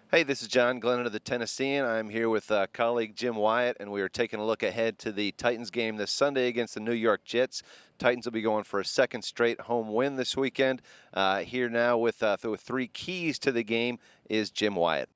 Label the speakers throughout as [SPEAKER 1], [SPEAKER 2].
[SPEAKER 1] Hey, this is John Glennon of the Tennessean. I'm here with colleague Jim Wyatt, and we are taking a look ahead to the Titans game this Sunday against the New York Jets. Titans will be going for a second straight home win this weekend. Here now with three keys to the game is Jim Wyatt.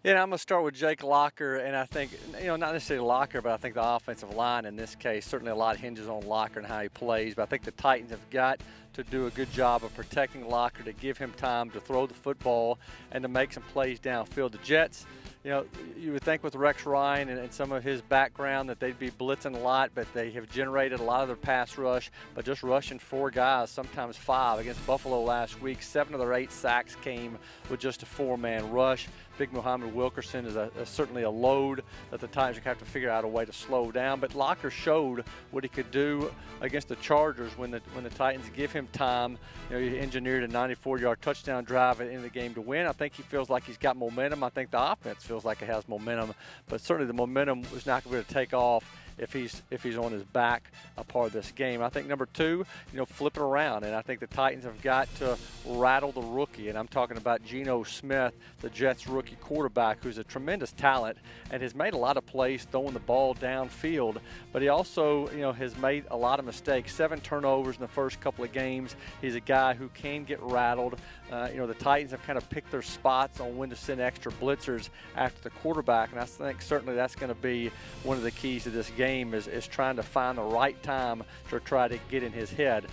[SPEAKER 2] Yeah, I'm going to start with Jake Locker, and I think, not necessarily Locker, but I think the offensive line in this case, certainly a lot hinges on Locker and how he plays, but I think the Titans have got to do a good job of protecting Locker, to give him time to throw the football and to make some plays downfield. The Jets, you would think with Rex Ryan and some of his background that they'd be blitzing a lot, but they have generated a lot of their pass rush, but just rushing four guys, sometimes five. Against Buffalo last week, 7 of their 8 sacks came with just a 4-man rush. Big Muhammad Wilkerson is certainly a load that the Titans are going to have to figure out a way to slow down. But Locker showed what he could do against the Chargers when the Titans give him time. He engineered a 94-yard touchdown drive in the game to win. I think he feels like he's got momentum. I think the offense feels like it has momentum, but certainly the momentum is not going to be able to take off if he's on his back a part of this game. I think number 2, flip it around, and I think the Titans have got to rattle the rookie, and I'm talking about Geno Smith, the Jets rookie quarterback, who's a tremendous talent and has made a lot of plays throwing the ball downfield, but he also, has made a lot of mistakes. 7 turnovers in the first couple of games. He's a guy who can get rattled. The Titans have kind of picked their spots on when to send extra blitzers after the quarterback, and I think certainly that's going to be one of the keys to this game is trying to find the right time to try to get in his head.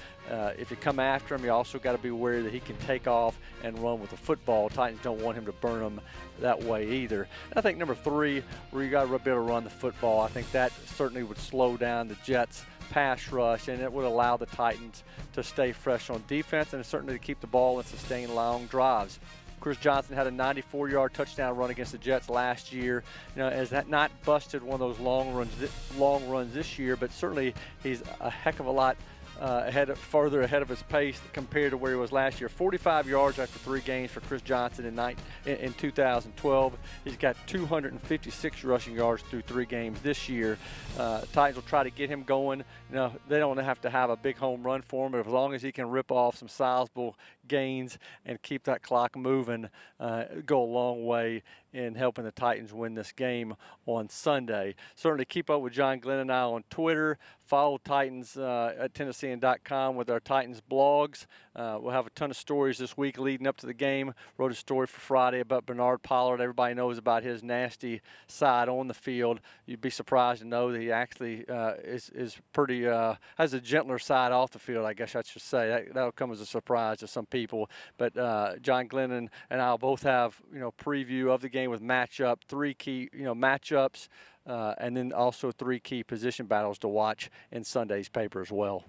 [SPEAKER 2] If you come after him, you also got to be aware that he can take off and run with the football. Titans don't want him to burn him that way either. And I think number 3, where you got to be able to run the football, I think that certainly would slow down the Jets' pass rush, and it would allow the Titans to stay fresh on defense and certainly to keep the ball and sustain long drives. Chris Johnson had a 94-yard touchdown run against the Jets last year. Has that not busted one of those long runs this year, but certainly he's a heck of a lot further ahead of his pace compared to where he was last year. 45 yards after 3 games for Chris Johnson in 2012. He's got 256 rushing yards through 3 games this year. Titans will try to get him going. They don't have to have a big home run for him, but as long as he can rip off some sizable gains and keep that clock moving, go a long way in helping the Titans win this game on Sunday. Certainly keep up with John Glenn and I on Twitter. Follow Titans at Tennessean.com with our Titans blogs. We'll have a ton of stories this week leading up to the game. Wrote a story for Friday about Bernard Pollard. Everybody knows about his nasty side on the field. You'd be surprised to know that he actually is pretty has a gentler side off the field, I guess I should say. That'll come as a surprise to some people. But John Glennon and I'll both have preview of the game with 3 key matchups, and then also 3 key position battles to watch in Sunday's paper as well.